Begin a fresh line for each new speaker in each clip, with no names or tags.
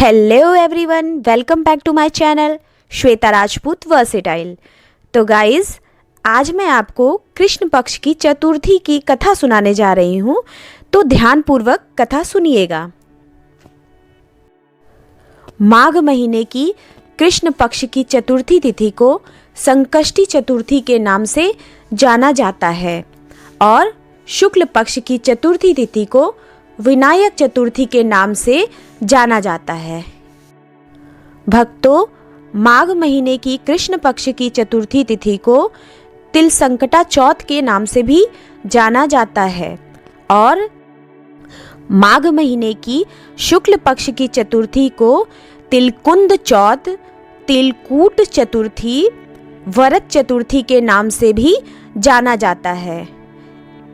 Hello everyone, welcome back to my channel Shweta Rajput versatile. तो guys, आज मैं आपको कृष्ण पक्ष की चतुर्थी की कथा सुनाने जा रही हूँ, तो ध्यानपूर्वक कथा सुनिएगा। माघ महीने की कृष्ण पक्ष की चतुर्थी तिथि को संकष्टी चतुर्थी के नाम से जाना जाता है और शुक्ल पक्ष की चतुर्थी तिथि को विनायक चतुर्थी के नाम से जाना जाता है। भक्तों, माघ महीने की कृष्ण पक्ष की चतुर्थी तिथि को तिल संकटा चौथ के नाम से भी जाना जाता है और माघ महीने की शुक्ल पक्ष की चतुर्थी को तिलकुंद चौथ, तिलकूट चतुर्थी, वरद चतुर्थी के नाम से भी जाना जाता है।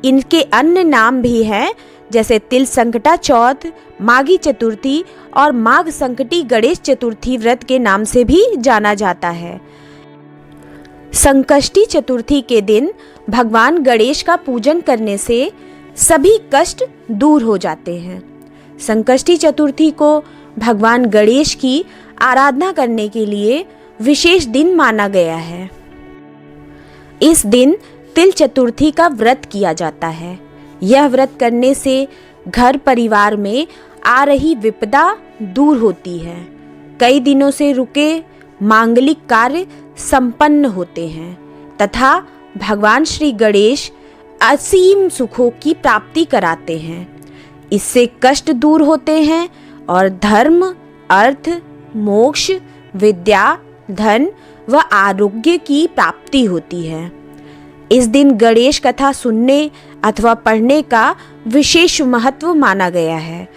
इनके अन्य नाम भी हैं, जैसे तिल संकटा चौथ, माघी चतुर्थी और माघ संकटी गणेश चतुर्थी व्रत के नाम से भी जाना जाता है। संकष्टी चतुर्थी के दिन भगवान गणेश का पूजन करने से सभी कष्ट दूर हो जाते हैं। संकष्टी चतुर्थी को भगवान गणेश की आराधना करने के लिए विशेष दिन माना गया है। इस दिन तिल चतुर्थी का व्रत किया जाता है। यह व्रत करने से घर परिवार में आ रही विपदा दूर होती है। कई दिनों से रुके मांगलिक कार्य संपन्न होते हैं तथा भगवान श्री गणेश असीम सुखों की प्राप्ति कराते हैं। इससे कष्ट दूर होते हैं और धर्म, अर्थ, मोक्ष, विद्या, धन व आरोग्य की प्राप्ति होती है। इस दिन गणेश कथा सुनने अथवा पढ़ने का विशेष महत्व माना गया है।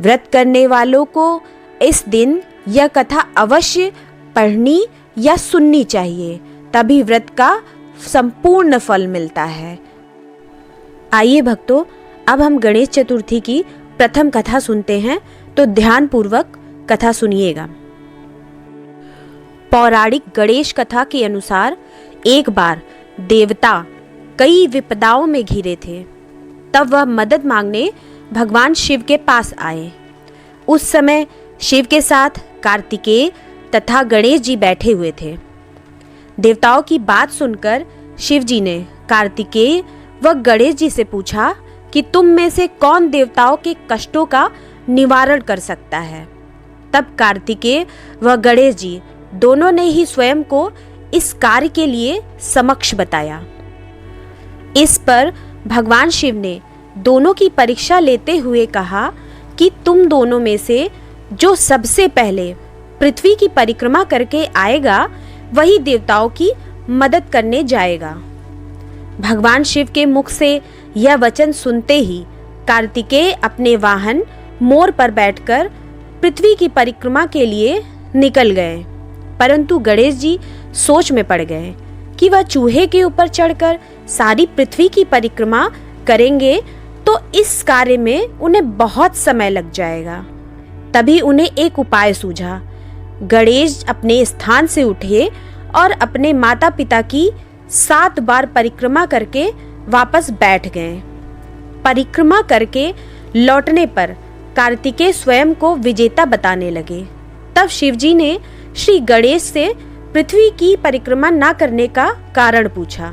व्रत करने वालों को इस दिन यह कथा अवश्य पढ़नी या सुननी चाहिए, तभी व्रत का संपूर्ण फल मिलता है। आइए भक्तों, अब हम गणेश चतुर्थी की प्रथम कथा सुनते हैं, तो ध्यानपूर्वक कथा सुनिएगा। पौराणिक गणेश कथा के अनुसार एक बार देवता कई विपदाओं में घिरे थे। तब वह मदद मांगने भगवान शिव के पास आए। उस समय शिव के साथ कार्तिकेय तथा गणेश जी बैठे हुए थे। देवताओं की बात सुनकर शिव जी ने कार्तिकेय व गणेश जी से पूछा कि तुम में से कौन देवताओं के कष्टों का निवारण कर सकता है। तब कार्तिकेय व गणेश जी दोनों ने ही स्वयं को इस कार्य के लिए समक्ष बताया। इस पर भगवान शिव ने दोनों की परीक्षा लेते हुए कहा कि तुम दोनों में से जो सबसे पहले पृथ्वी की परिक्रमा करके आएगा, वही देवताओं की मदद करने जाएगा। भगवान शिव के मुख से यह वचन सुनते ही कार्तिकेय अपने वाहन मोर पर बैठकर पृथ्वी की परिक्रमा के लिए निकल गए। परंतु गणेश जी सोच में पड़ गए कि वह चूहे के ऊपर चढ़कर सारी पृथ्वी की परिक्रमा करेंगे तो इस कार्य में उन्हें बहुत समय लग जाएगा। तभी उन्हें एक उपाय सूझा। गणेश अपने स्थान से उठे और अपने माता पिता की 7 बार परिक्रमा करके वापस बैठ गए। परिक्रमा करके लौटने पर कार्तिकेय स्वयं को विजेता बताने लगे। तब शिवजी ने श्री गणेश से पृथ्वी की परिक्रमा न करने का कारण पूछा।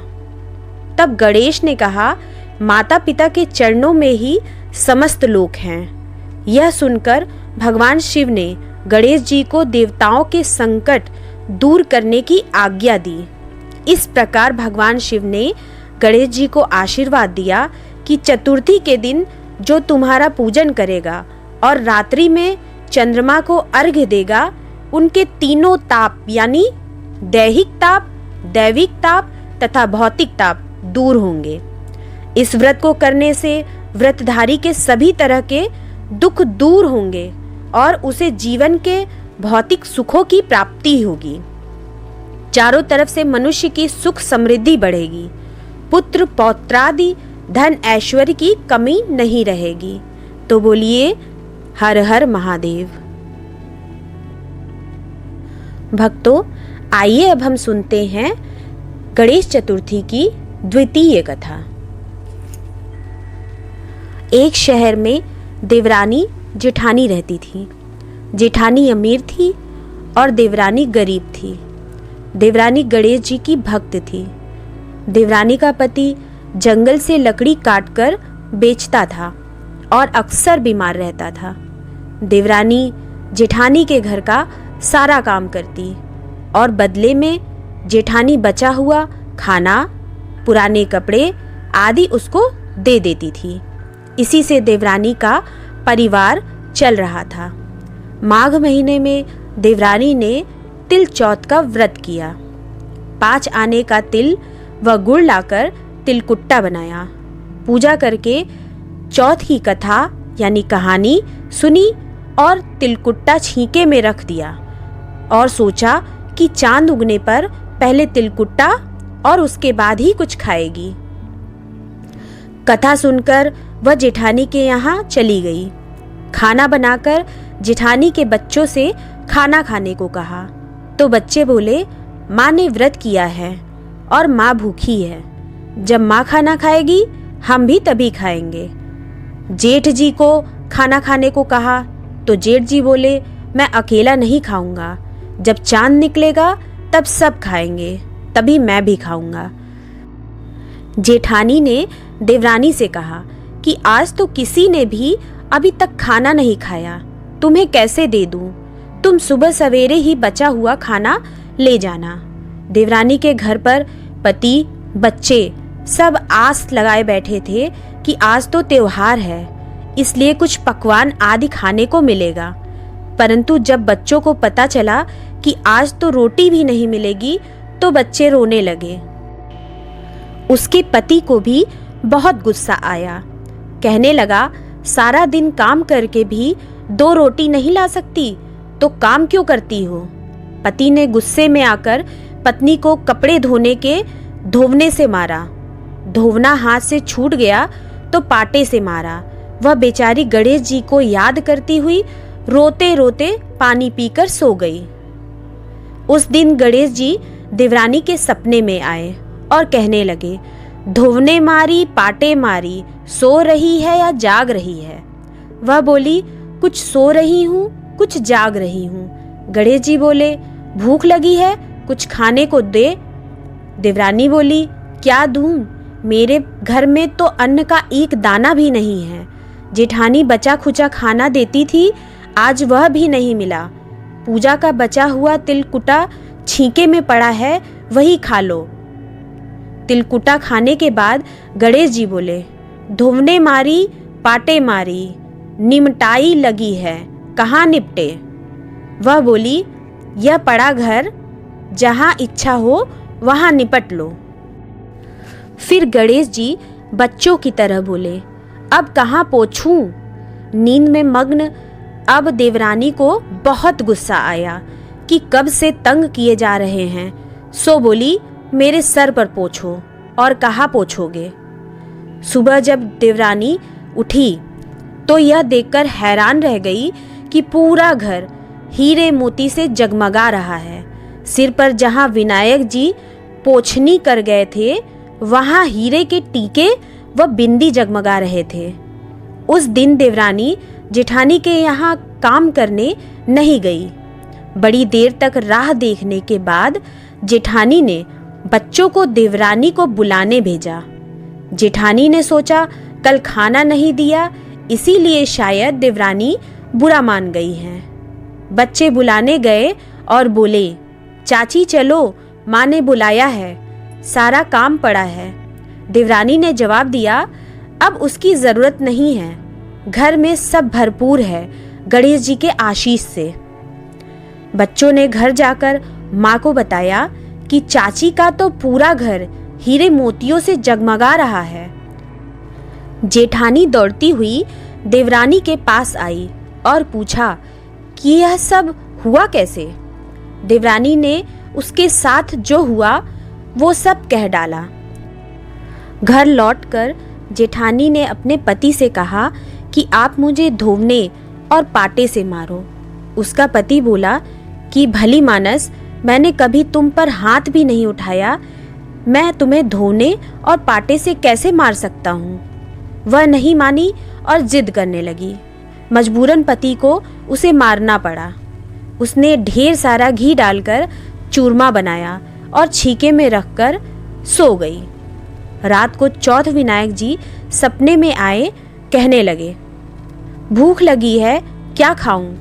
तब गणेश ने कहा, माता पिता के चरणों में ही समस्त लोक हैं। यह सुनकर भगवान शिव ने गणेश जी को देवताओं के संकट दूर करने की आज्ञा दी। इस प्रकार भगवान शिव ने गणेश जी को आशीर्वाद दिया कि चतुर्थी के दिन जो तुम्हारा पूजन करेगा और रात्रि में चंद्रमा को अर्घ्य देगा, उनके तीनों ताप यानी दैहिक ताप, दैविक ताप तथा भौतिक ताप दूर होंगे। इस व्रत को करने से व्रतधारी के सभी तरह के दुख दूर होंगे और उसे जीवन के भौतिक सुखों की प्राप्ति होगी। चारों तरफ से मनुष्य की सुख समृद्धि बढ़ेगी। पुत्र पौत्रादि धन ऐश्वर्य की कमी नहीं रहेगी। तो बोलिए हर हर महादेव। भक्तों, आइए अब हम सुनते हैं गणेश चतुर्थी की द्वितीय कथा। एक शहर में देवरानी जेठानी रहती थी। जेठानी अमीर थी और देवरानी गरीब थी। देवरानी गणेश जी की भक्त थी। देवरानी का पति जंगल से लकड़ी काटकर बेचता था और अक्सर बीमार रहता था। देवरानी जेठानी के घर का सारा काम करती और बदले में जेठानी बचा हुआ खाना, पुराने कपड़े आदि उसको दे देती थी। इसी से देवरानी का परिवार चल रहा था। माघ महीने में देवरानी ने तिल चौथ का व्रत किया। 5 आने का तिल व गुड़ लाकर तिलकुट्टा बनाया। पूजा करके चौथ की कथा यानी कहानी सुनी और तिलकुट्टा छींके में रख दिया और सोचा कि चांद उगने पर पहले तिलकुट्टा और उसके बाद ही कुछ खाएगी। कथा सुनकर वह जेठानी के यहाँ चली गई। खाना बनाकर जेठानी के बच्चों से खाना खाने को कहा तो बच्चे बोले, माँ ने व्रत किया है और माँ भूखी है। जब माँ खाना खाएगी हम भी तभी खाएंगे। जेठ जी को खाना खाने को कहा तो जेठ जी बोले, मैं अकेला नहीं खाऊंगा। जब चांद निकलेगा तब सब खाएंगे, तभी मैं भी खाऊंगा। जेठानी ने देवरानी से कहा कि आज तो किसी ने भी अभी तक खाना नहीं खाया, तुम्हें कैसे दे दूं? तुम सुबह सवेरे ही बचा हुआ खाना ले जाना। देवरानी के घर पर पति, बच्चे सब आस लगाए बैठे थे कि आज तो त्योहार है, इसलिए कुछ पकवान आदि खाने को मिलेगा। परंतु जब बच्चों को पता चला कि आज तो रोटी भी नहीं मिलेगी तो बच्चे रोने लगे। उसके पति को भी बहुत गुस्सा आया। कहने लगा, सारा दिन काम करके भी 2 रोटी नहीं ला सकती तो काम क्यों करती हो? पति ने गुस्से में आकर पत्नी को कपड़े धोवने से मारा। धोवना हाथ से छूट गया तो पाटे से मारा। वह बेचारी गणेश जी को याद करती हुई रोते रोते पानी पीकर सो गई। उस दिन गणेश जी देवरानी के सपने में आए और कहने लगे, धोवने मारी पाटे मारी, सो रही है या जाग रही है? वह बोली, कुछ सो रही हूँ, कुछ जाग रही हूँ। गणेश जी बोले, भूख लगी है, कुछ खाने को दे। देवरानी बोली, क्या दूँ? मेरे घर में तो अन्न का एक दाना भी नहीं है। जेठानी बचा खुचा खाना देती थी, आज वह भी नहीं मिला। पूजा का बचा हुआ तिलकुटा छींके में पड़ा है, वही खा लो। तिलकुटा खाने के बाद गणेश जी बोले, धोवने मारी पाटे मारी, निमटाई लगी है, कहाँ निपटे? वह बोली, यह पड़ा घर, जहाँ इच्छा हो वहाँ निपट लो। फिर गणेश जी बच्चों की तरह बोले, अब कहाँ पोछूं? नींद में मग्न अब देवरानी को बहुत गुस्सा आया कि कब से तंग किए जा रहे हैं। सो बोली, मेरे सर पर पोछो। और कहाँ पोछोगे? सुबह जब देवरानी उठी तो यह देखकर हैरान रह गई कि पूरा घर हीरे मोती से जगमगा रहा है। सिर पर जहाँ विनायक जी पोछनी कर गए थे वहाँ हीरे के टीके व बिंदी जगमगा रहे थे। उस दिन देवरानी जेठानी के यहाँ काम करने नहीं गई। बड़ी देर तक राह देखने के बाद जेठानी ने बच्चों को देवरानी को बुलाने भेजा। जेठानी ने सोचा कल खाना नहीं दिया, इसीलिए शायद देवरानी बुरा मान गई है। बच्चे बुलाने गए और बोले, चाची चलो, माँ ने बुलाया है, सारा काम पड़ा है। देवरानी ने जवाब दिया, अब उसकी ज़रूरत नहीं है, घर में सब भरपूर है गणेश जी के आशीष से। बच्चों ने घर जाकर माँ को बताया कि चाची का तो पूरा घर हीरे मोतियों से जगमगा रहा है। जेठानी दौड़ती हुई देवरानी के पास आई और पूछा कि यह सब हुआ कैसे। देवरानी ने उसके साथ जो हुआ वो सब कह डाला। घर लौटकर जेठानी ने अपने पति से कहा कि आप मुझे धोवने और पाटे से मारो। उसका पति बोला कि भली मानस, मैंने कभी तुम पर हाथ भी नहीं उठाया, मैं तुम्हें धोने और पाटे से कैसे मार सकता हूँ। वह नहीं मानी और जिद करने लगी। मजबूरन पति को उसे मारना पड़ा। उसने ढेर सारा घी डालकर चूरमा बनाया और छीके में रखकर सो गई। रात को चौथ विनायक जी सपने में आए, कहने लगे, भूख लगी है, क्या खाऊं?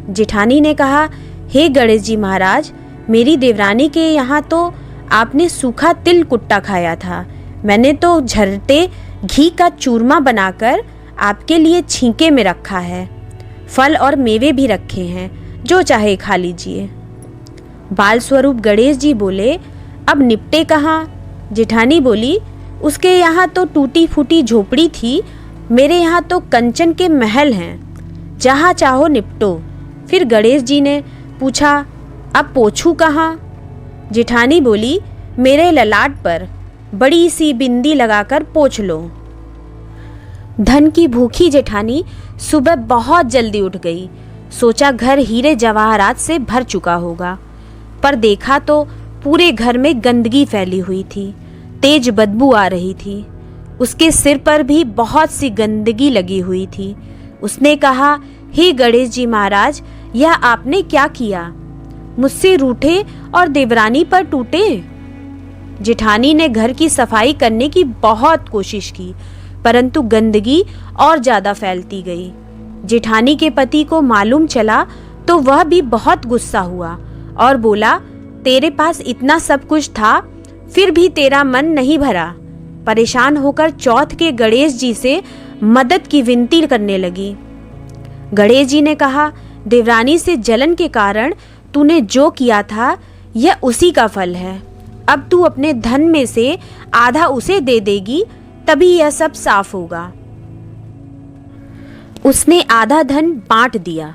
जेठानी ने कहा, हे गणेश जी महाराज, मेरी देवरानी के यहाँ तो आपने सूखा तिल कुट्टा खाया था। मैंने तो झरते घी का चूरमा बनाकर आपके लिए छींके में रखा है। फल और मेवे भी रखे हैं, जो चाहे खा लीजिए। बाल स्वरूप गणेश जी बोले, अब निपटे कहाँ? जेठानी बोली, उसके यहाँ तो टूटी फूटी झोपड़ी थी, मेरे यहाँ तो कंचन के महल हैं, जहाँ चाहो निपटो। फिर गणेश जी ने पूछा, अब पोछूं कहाँ? जेठानी बोली, मेरे ललाट पर बड़ी सी बिंदी लगाकर पोंछ लो। धन की भूखी जेठानी सुबह बहुत जल्दी उठ गई। सोचा घर हीरे जवाहरात से भर चुका होगा, पर देखा तो पूरे घर में गंदगी फैली हुई थी, तेज बदबू आ रही थी। उसके सिर पर भी बहुत सी गंदगी लगी हुई थी। उसने कहा, हे गणेश जी महाराज, यह आपने क्या किया? मुझसे रूठे और देवरानी पर टूटे। जेठानी ने घर की सफाई करने की बहुत कोशिश की, परंतु गंदगी और ज्यादा फैलती गई। जेठानी के पति को मालूम चला तो वह भी बहुत गुस्सा हुआ और बोला, तेरे पास इतना सब कुछ था, फिर भी तेरा मन नहीं भरा। परेशान होकर चौथ के गणेश जी से मदद की विनती करने लगी। गणेश जी ने कहा, देवरानी से जलन के कारण तूने जो किया था, यह उसी का फल है। अब तू अपने धन में से आधा उसे दे देगी, तभी यह सब साफ होगा। उसने आधा धन बांट दिया,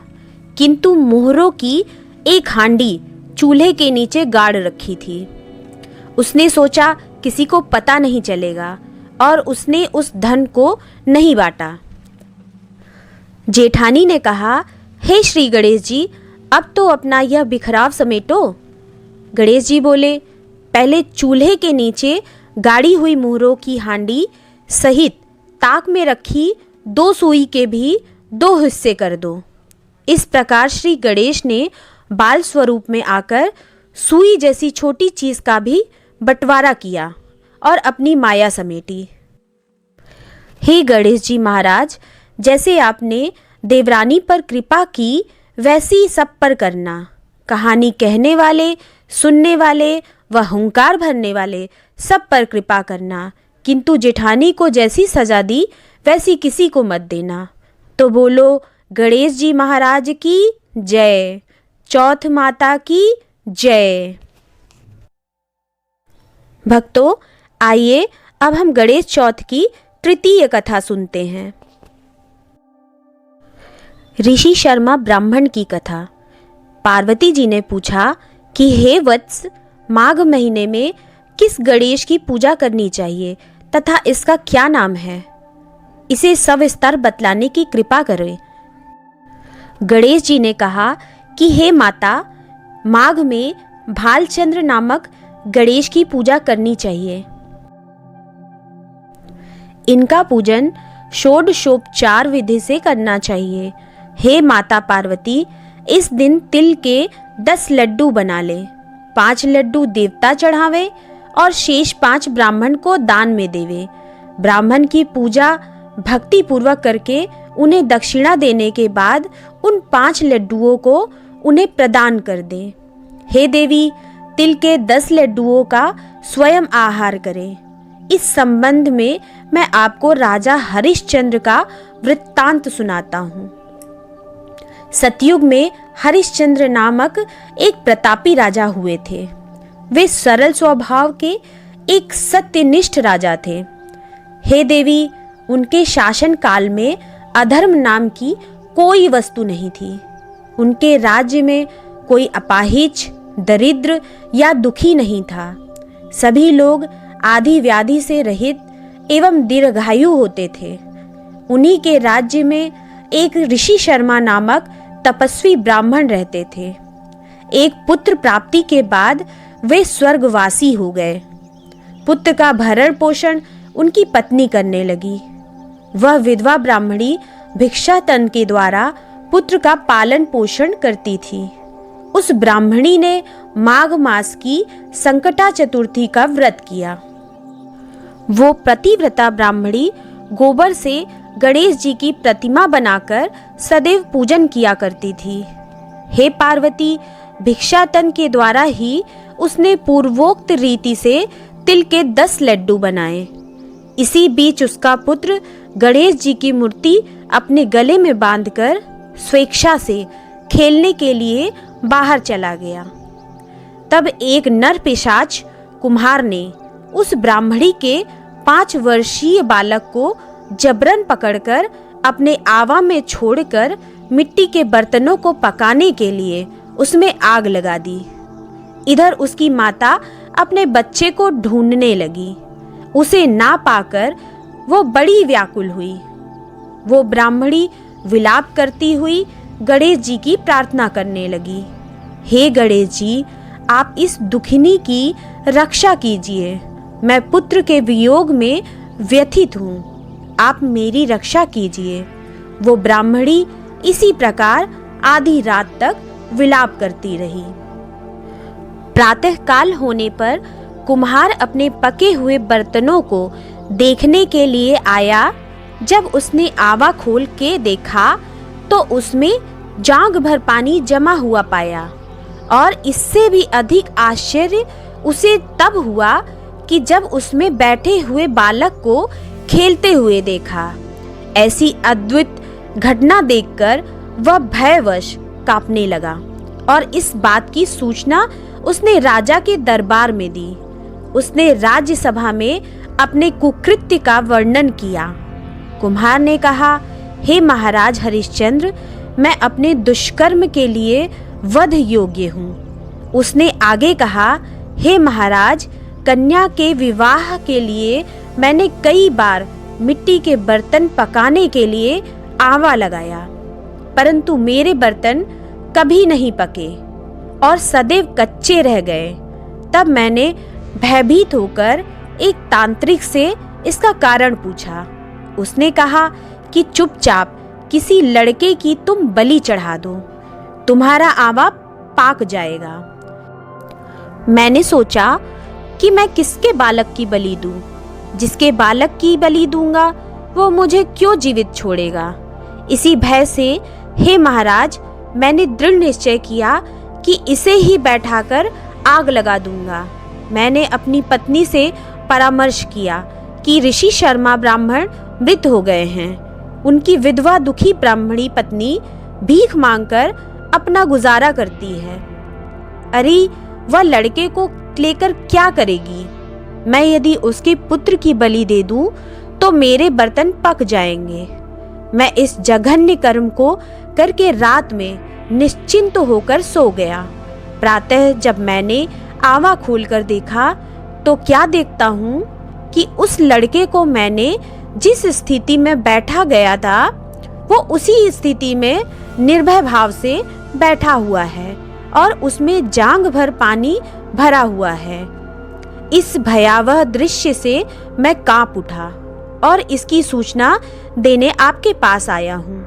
किंतु मोहरों की एक हांडी चूल्हे के नीचे गाड़ रखी थी। उसने सोचा किसी को पता नहीं चलेगा, और उसने उस धन को नहीं बांटा। जेठानी ने कहा, हे श्री गणेश जी, अब तो अपना यह बिखराव समेटो। गणेश जी बोले, पहले चूल्हे के नीचे गाड़ी हुई मोहरों की हांडी सहित ताक में रखी 2 सुई के भी 2 हिस्से कर दो। इस प्रकार श्री गणेश ने बाल स्वरूप में आकर सुई जैसी छोटी चीज का भी बंटवारा किया और अपनी माया समेटी। हे गणेश जी महाराज, जैसे आपने देवरानी पर कृपा की, वैसी सब पर करना। कहानी कहने वाले, सुनने वाले व हुंकार भरने वाले सब पर कृपा करना, किंतु जेठानी को जैसी सजा दी वैसी किसी को मत देना। तो बोलो गणेश जी महाराज की जय, चौथ माता की जय। भक्तों, आइए अब हम गणेश चौथ की तृतीय कथा सुनते हैं। ऋषि शर्मा ब्राह्मण की कथा। पार्वती जी ने पूछा कि हे वत्स, माघ महीने में किस गणेश की पूजा करनी चाहिए तथा इसका क्या नाम है? इसे सविस्तार बतलाने की कृपा करें। गणेश जी ने कहा कि हे माता, माघ में भालचंद्र नामक गणेश की पूजा करनी चाहिए। इनका पूजन षोडशोपचार विधि से करना चाहिए। हे माता पार्वती, इस दिन तिल के 10 लड्डू बना ले, 5 लड्डू देवता चढ़ावे और शेष 5 ब्राह्मण को दान में देवे। ब्राह्मण की पूजा भक्ति पूर्वक करके उन्हें दक्षिणा देने के बाद उन 5 लड्डुओं को उन्हें प्रदान कर दें। हे देवी, तिल के 10 लड्डुओं का स्वयं आहार करें। इस संबंध में मैं आपको राजा हरिश्चंद्र का वृत्तांत सुनाता हूँ। सतयुग में हरिश्चंद्र नामक एक प्रतापी राजा हुए थे। वे सरल स्वभाव के एक सत्यनिष्ठ राजा थे। हे देवी, उनके शासन काल में अधर्म नाम की कोई वस्तु नहीं थी। उनके राज्य में कोई अपाहिज, दरिद्र या दुखी नहीं था। सभी लोग आदि व्याधि से रहित एवं दीर्घायु होते थे। उन्हीं के राज्य में एक ऋषि शर्मा नामक तपस्वी ब्राह्मण रहते थे। एक पुत्र प्राप्ति के बाद वे स्वर्गवासी हो गए। पुत्र का भरण पोषण उनकी पत्नी करने लगी। वह विधवा ब्राह्मणी भिक्षाटन के द्वारा पुत्र का पालन पोषण करती थी। उस ब्राह्मणी ने माघ मास की संकटा चतुर्थी का व्रत किया। वो प्रतिव्रता ब्राह्मणी गोबर से गणेश जी की प्रतिमा बनाकर सदैव पूजन किया करती थी। हे पार्वती, भिक्षाटन के द्वारा ही उसने पूर्वोक्त रीति से तिल के 10 लड्डू बनाए। इसी बीच उसका पुत्र गणेश जी की मूर्ति अपने गले में बांधकर स्वेच्छा से खेलने के लिए बाहर चला गया। तब एक नर पिशाच कुम्हार ने उस ब्राह्मणी के 5 वर्षीय बालक को जबरन पकड़कर अपने आवा में छोड़कर मिट्टी के बर्तनों को पकाने के लिए उसमें आग लगा दी। इधर उसकी माता अपने बच्चे को ढूंढने लगी। उसे ना पाकर वो बड़ी व्याकुल हुई। वो ब्राह्मणी विलाप करती हुई गणेश जी की प्रार्थना करने लगी। हे गणेश जी, आप इस दुखिनी की रक्षा कीजिए। मैं पुत्र के वियोग में व्यथित हूँ, आप मेरी रक्षा कीजिए। वो ब्राह्मणी इसी प्रकार आधी रात तक विलाप करती रही। प्रातः काल होने पर कुम्हार अपने पके हुए बर्तनों को देखने के लिए आया। जब उसने आवा खोल के देखा तो उसमें जांघ भर पानी जमा हुआ पाया, और इससे भी अधिक आश्चर्य उसे तब हुआ कि जब उसमें बैठे हुए बालक को खेलते हुए देखा। ऐसी अद्भुत घटना देखकर वह भयवश कांपने लगा और इस बात की सूचना उसने राजा के दरबार में दी। उसने राज्यसभा में अपने कुकृत्य का वर्णन किया। कुम्हार ने कहा, हे महाराज हरिश्चंद्र, मैं अपने दुष्कर्म के लिए वध योग्य हूँ। उसने आगे कहा, हे महाराज, कन्या के विवाह के लिए मैंने कई बार मिट्टी के बर्तन पकाने के लिए आवा लगाया, परंतु मेरे बर्तन कभी नहीं पके और सदैव कच्चे रह गए। तब मैंने भयभीत होकर एक तांत्रिक से इसका कारण पूछा। उसने कहा कि चुपचाप किसी लड़के की तुम बलि चढ़ा दो, तुम्हारा आवा पाक जाएगा। मैंने सोचा कि मैं किसके बालक की बलि दूं? जिसके बालक की बलि दूंगा वो मुझे क्यों जीवित छोड़ेगा? इसी भय से, हे महाराज, मैंने दृढ़ निश्चय किया कि इसे ही बैठाकर आग लगा दूंगा। मैंने अपनी पत्नी से परामर्श किया कि ऋषि शर्मा ब्राह्मण मृत हो गए हैं। उनकी विधवा दुखी ब्राह्मणी पत्नी भीख मांगकर अपना गुजारा करती है। अरे, वह लड़के को लेकर क्या करेगी? मैं यदि उसके पुत्र की बलि दे दूं तो मेरे बर्तन पक जाएंगे। मैं इस जघन्य कर्म को करके रात में निश्चिंत होकर सो गया। प्रातः जब मैंने आवा खोलकर देखा तो क्या देखता हूँ कि उस लड़के को मैंने जिस स्थिति में बैठा गया था वो उसी स्थिति में निर्भय भाव से बैठा हुआ है और उसमें जांघ भर पानी भरा हुआ है। इस भयावह दृश्य से मैं कांप उठा और इसकी सूचना देने आपके पास आया हूँ।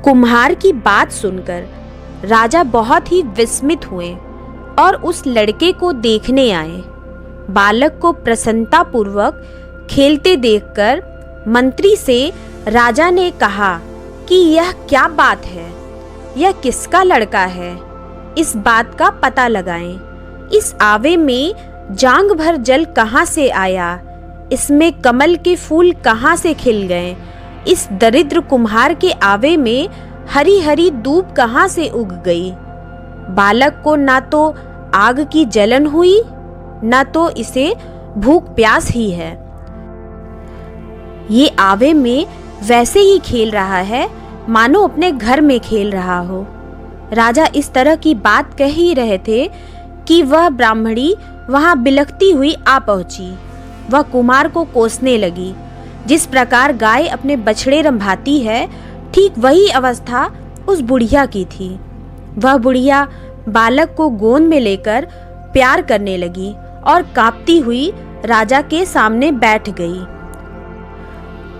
कुम्हार की बात सुनकर राजा बहुत ही विस्मित हुए और उस लड़के को देखने आए। बालक को प्रसन्नता पूर्वक खेलते देखकर मंत्री से राजा ने कहा कि यह क्या बात है, यह किसका लड़का है? इस बात का पता लगाएं। इस आवे में जांघ भर जल कहाँ से आया? इसमें कमल के फूल कहाँ से खिल गए? इस दरिद्र कुम्हार के आवे में हरी हरी दूब कहाँ से उग गई? बालक को ना तो आग की जलन हुई, ना तो इसे भूख प्यास ही है। ये आवे में वैसे ही खेल रहा है मानो अपने घर में खेल रहा हो। राजा इस तरह की बात कह ही रहे थे कि वह ब्राह्मणी वहां बिलखती हुई आ पहुंची। वह कुमार को कोसने लगी। जिस प्रकार गाय अपने बछड़े रंभाती है, ठीक वही अवस्था उस बुढ़िया की थी। वह बुढ़िया बालक को गोद में लेकर प्यार करने लगी और कांपती हुई राजा के सामने बैठ गई।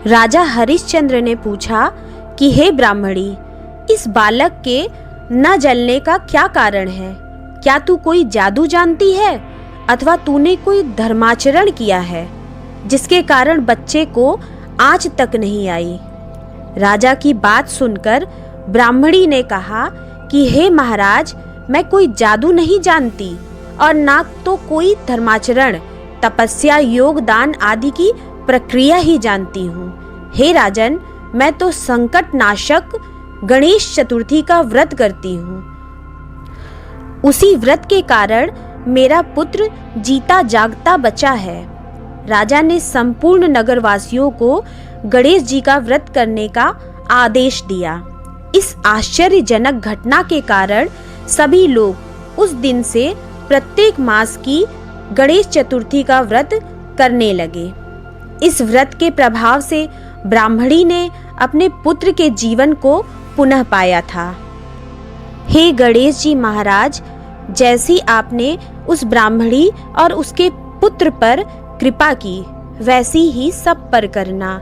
राजा हरिश्चंद्र ने पूछा कि हे ब्राह्मणी, इस बालक के न जलने का क्या कारण है? क्या तू कोई जादू जानती है अथवा तूने कोई धर्माचरण किया है जिसके कारण बच्चे को आँच तक नहीं आई? राजा की बात सुनकर ब्राह्मणी ने कहा कि हे महाराज, मैं कोई जादू नहीं जानती और ना तो कोई धर्माचरण, तपस्या, योग, दान आदि की प्रक्रिया ही जानती हूँ। हे राजन, मैं तो संकट नाशक गणेश चतुर्थी का व्रत करती हूँ। उसी व्रत के कारण मेरा पुत्र जीता जागता बचा है। राजा ने संपूर्ण नगरवासियों को गणेश जी का व्रत करने का आदेश दिया। इस आश्चर्यजनक घटना के कारण सभी लोग उस दिन से प्रत्येक मास की गणेश चतुर्थी का व्रत करने लगे। इस व्रत के प्रभाव से ब्राह्मणी ने अपने पुत्र के जीवन को पुनः पाया था। हे गणेश जी महाराज, जैसी आपने उस ब्राह्मणी और उसके पुत्र पर कृपा की, वैसी ही सब पर करना।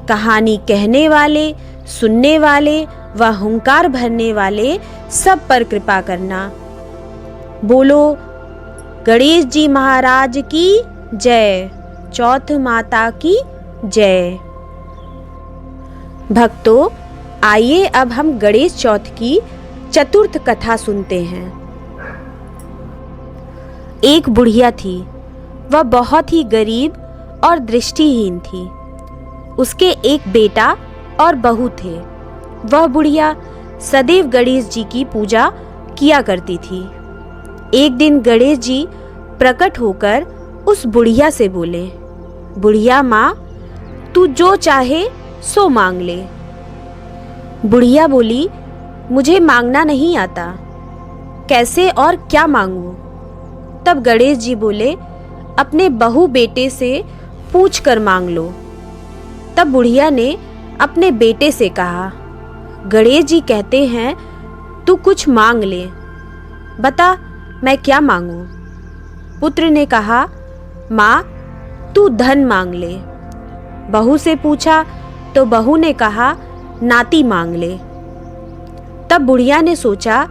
कहानी कहने वाले, सुनने वाले व हुंकार भरने वाले सब पर कृपा करना। बोलो गणेश जी महाराज की जय। चौथ माता की जय। भक्तों, आइए अब हम गणेश चौथ की चतुर्थ कथा सुनते हैं। एक बुढ़िया थी। वह बहुत ही गरीब और दृष्टिहीन थी। उसके एक बेटा और बहू थे। वह बुढ़िया सदैव गणेश जी की पूजा किया करती थी। एक दिन गणेश जी प्रकट होकर उस बुढ़िया से बोले, बुढ़िया माँ, तू जो चाहे सो मांग ले। बुढ़िया बोली, मुझे मांगना नहीं आता, कैसे और क्या मांगूं? तब गणेश जी बोले, अपने बहू बेटे से पूछ कर मांग लो। तब बुढ़िया ने अपने बेटे से कहा, गणेश जी कहते हैं तू कुछ मांग ले, बता मैं क्या मांगूं? पुत्र ने कहा, माँ तू धन मांग ले। बहू से पूछा तो बहू ने कहा, नाती मांग ले। तब बुढ़िया ने सोचा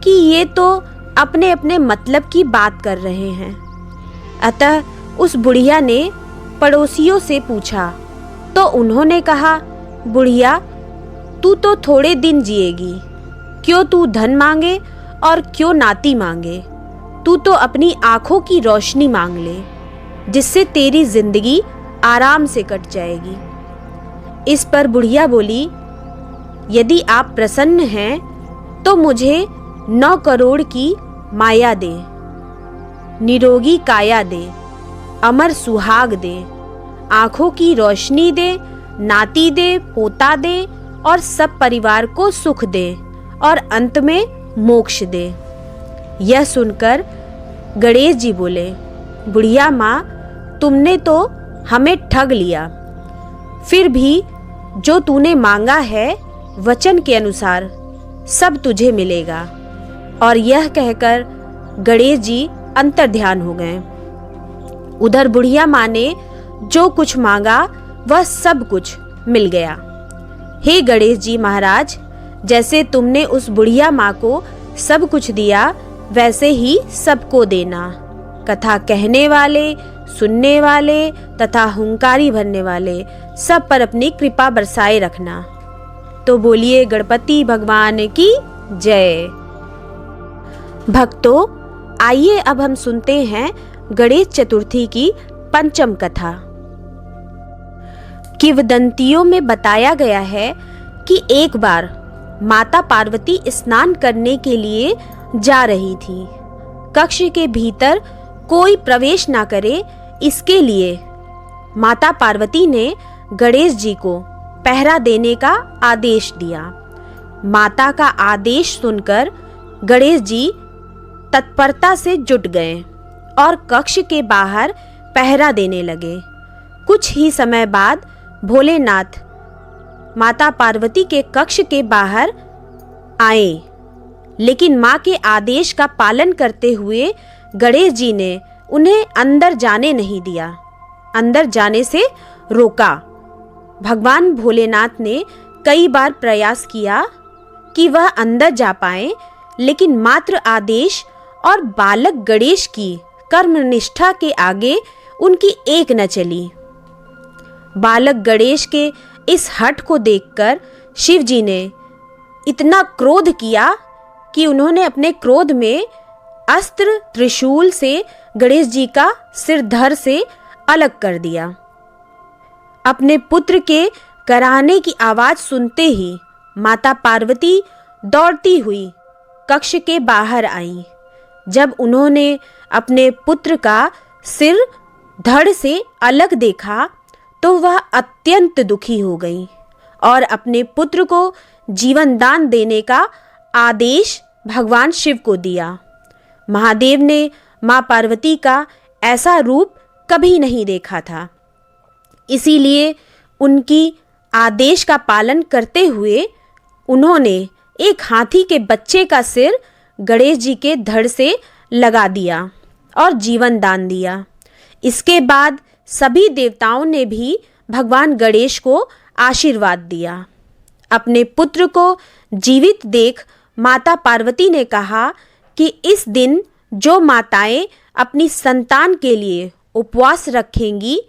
कि ये तो अपने अपने मतलब की बात कर रहे हैं। अतः उस बुढ़िया ने पड़ोसियों से पूछा तो उन्होंने कहा, बुढ़िया तू तो थोड़े दिन जिएगी, क्यों तू धन मांगे और क्यों नाती मांगे? तू तो अपनी आंखों की रोशनी मांग ले, जिससे तेरी जिंदगी आराम से कट जाएगी। इस पर बुढ़िया बोली, यदि आप प्रसन्न हैं तो मुझे 9 करोड़ की माया दे, निरोगी काया दे, अमर सुहाग दे, आंखों की रोशनी दे, नाती दे, पोता दे और सब परिवार को सुख दे और अंत में मोक्ष दे। यह सुनकर गणेश जी बोले, बुढ़िया माँ, तुमने तो हमें ठग लिया। फिर भी जो तूने मांगा है वचन के अनुसार सब तुझे मिलेगा। और यह कहकर गणेश जी अंतर्ध्यान हो गए। उधर बुढ़िया माँ ने जो कुछ मांगा वह सब कुछ मिल गया। हे गणेश जी महाराज, जैसे तुमने उस बुढ़िया माँ को सब कुछ दिया वैसे ही सबको देना। कथा कहने वाले, सुनने वाले तथा हुंकारी भरने वाले सब पर अपनी कृपा बरसाए रखना। तो बोलिए गणपति भगवान की जय। भक्तों, आइए अब हम सुनते हैं गणेश चतुर्थी की पंचम कथा। किंवदंतियों में बताया गया है कि एक बार माता पार्वती स्नान करने के लिए जा रही थी। कक्ष के भीतर कोई प्रवेश ना करे, इसके लिए माता पार्वती ने गणेश जी को पहरा देने का आदेश दिया। माता का आदेश सुनकर गणेश जी तत्परता से जुट गए और कक्ष के बाहर पहरा देने लगे। कुछ ही समय बाद भोलेनाथ माता पार्वती के कक्ष के बाहर आए, लेकिन माँ के आदेश का पालन करते हुए गणेश जी ने उन्हें अंदर जाने नहीं दिया, अंदर जाने से रोका। भगवान भोलेनाथ ने कई बार प्रयास किया कि वह अंदर जा पाए, लेकिन मात्र आदेश और बालक गणेश की कर्मनिष्ठा के आगे उनकी एक न चली। बालक गणेश के इस हठ को देखकर शिव जी ने इतना क्रोध किया कि उन्होंने अपने क्रोध में अस्त्र त्रिशूल से गणेश जी का सिर धड़ से अलग कर दिया। अपने पुत्र के कराहने की आवाज सुनते ही माता पार्वती दौड़ती हुई कक्ष के बाहर आईं। जब उन्होंने अपने पुत्र का सिर धड़ से अलग देखा तो वह अत्यंत दुखी हो गई और अपने पुत्र को जीवन दान देने का आदेश भगवान शिव को दिया। महादेव ने मां पार्वती का ऐसा रूप कभी नहीं देखा था, इसीलिए उनकी आदेश का पालन करते हुए उन्होंने एक हाथी के बच्चे का सिर गणेश जी के धड़ से लगा दिया और जीवन दान दिया। इसके बाद सभी देवताओं ने भी भगवान गणेश को आशीर्वाद दिया। अपने पुत्र को जीवित देख माता पार्वती ने कहा कि इस दिन जो माताएं अपनी संतान के लिए उपवास रखेंगी,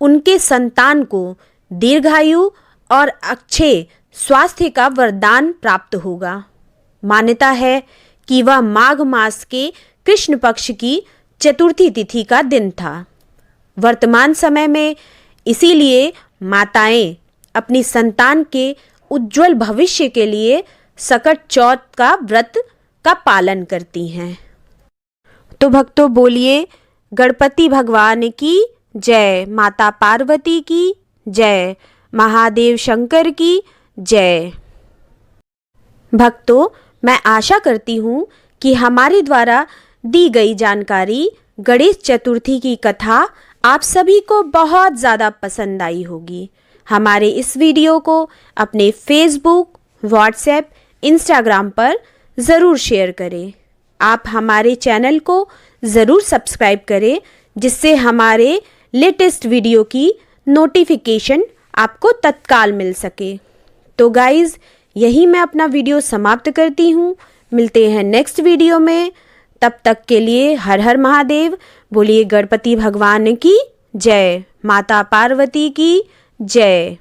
उनके संतान को दीर्घायु और अच्छे स्वास्थ्य का वरदान प्राप्त होगा। मान्यता है कि वह माघ मास के कृष्ण पक्ष की चतुर्थी तिथि का दिन था। वर्तमान समय में इसीलिए माताएं अपनी संतान के उज्जवल भविष्य के लिए सकट चौथ का व्रत का पालन करती हैं। तो भक्तों बोलिए गणपति भगवान की जय, माता पार्वती की जय, महादेव शंकर की जय। भक्तों, मैं आशा करती हूँ कि हमारे द्वारा दी गई जानकारी गणेश चतुर्थी की कथा आप सभी को बहुत ज़्यादा पसंद आई होगी। हमारे इस वीडियो को अपने फेसबुक, व्हाट्सएप, इंस्टाग्राम पर ज़रूर शेयर करें। आप हमारे चैनल को ज़रूर सब्सक्राइब करें, जिससे हमारे लेटेस्ट वीडियो की नोटिफिकेशन आपको तत्काल मिल सके। तो गाइज़, यही मैं अपना वीडियो समाप्त करती हूँ। मिलते हैं नेक्स्ट वीडियो में। तब तक के लिए हर हर महादेव। बोलिए गणपति भगवान की जय, माता पार्वती की जय।